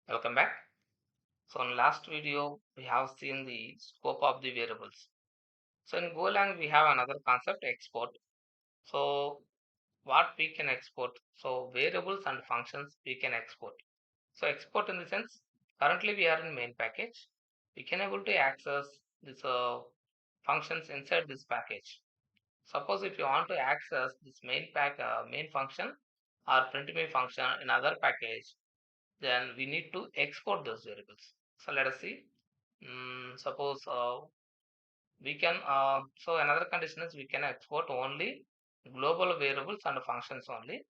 Welcome back. So in last video, we have seen the scope of the variables. So in GoLang, we have another concept, export. So what we can export? So variables and functions we can export. So export in the sense, currently we are in main package. We can able to access this functions inside this package. Suppose if you want to access this main function or print me function in other package, then we need to export those variables. So let us see. Suppose we can so another condition is we can export only global variables and functions only.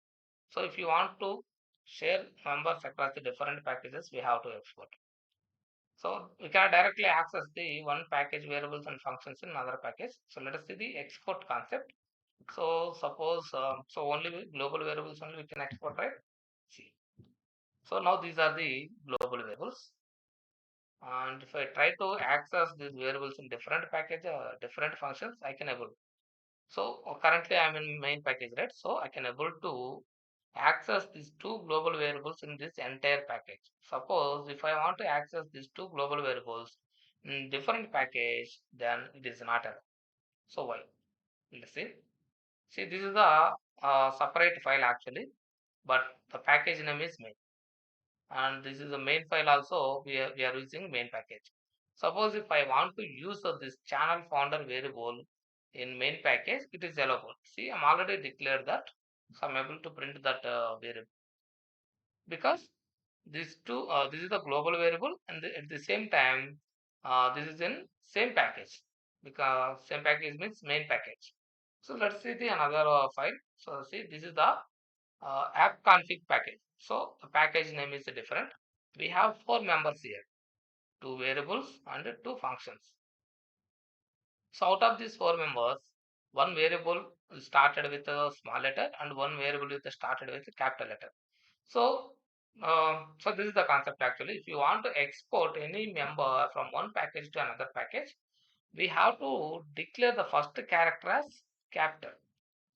So if you want to share members across the different packages, we have to export. So we can directly access the one package variables and functions in another package. So let us see the export concept. So suppose so only global variables only we can export, right? See. So now these are the global variables. And if I try to access these variables in different package, different functions, I can able. So currently I'm in main package, right? So I can able to access these two global variables in this entire package. Suppose if I want to access these two global variables in different package, then it is not allowed. So why? Let's see. See, this is the separate file actually, but the package name is main. And this is the main file also we are using main package. Suppose if I want to use this channel founder variable in main package, it is allowable. See, I'm already declared that, so I'm able to print that variable because this is the global variable, and at the same time this is in same package because same package means main package. So let's see the another file. So see, this is the app config package. So the package name is different. We have four members here, two variables and two functions. So out of these four members, one variable started with a small letter and one variable with started with a capital letter. So so this is the concept actually. If you want to export any member from one package to another package, we have to declare the first character as capital.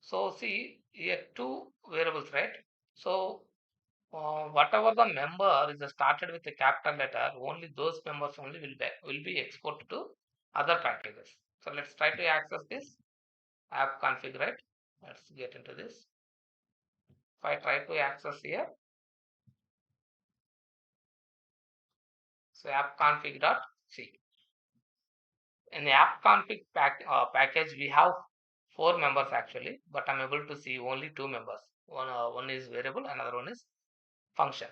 So see here two variables, right? So whatever the member is started with a capital letter, only those members only will be exported to other packages. So let's try to access this app config, right? Let's get into this. If I try to access here, so app config dot c. In the app config package, we have four members actually, but I'm able to see only two members. One is variable, another one is function.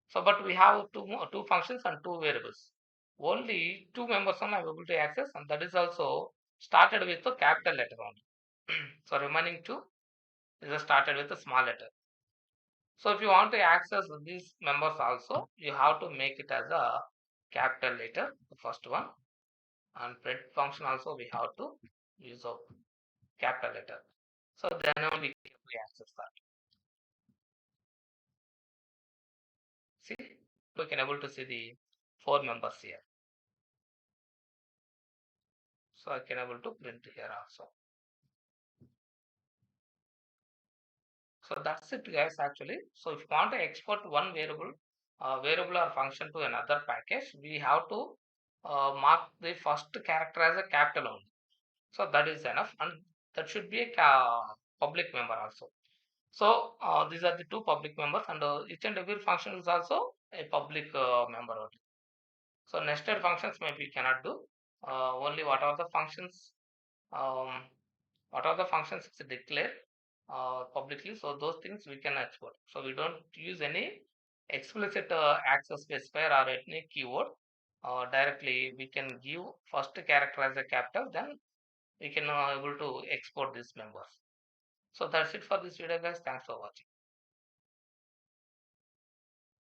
So, but we have two functions and two variables. Only two members only I'm able to access, and that is also started with a capital letter only. So remaining two is started with a small letter. So if you want to access these members also, you have to make it as a capital letter, the first one, and print function also we have to use a capital letter. So then only we access that. See, we can able to see the four members here. So I can able to print here also. So that's it guys actually. So if you want to export one variable or function to another package, we have to mark the first character as a capital only. So that is enough, and that should be a public member also. So these are the two public members, and each and every function is also a public member only. So nested functions maybe cannot do. Only what are the functions? Um, what are the functions is declared publicly? So those things we can export. So we don't use any explicit access specifier or any keyword. Directly we can give first character as a capital, then we can able to export these members. So that's it for this video guys. Thanks for watching.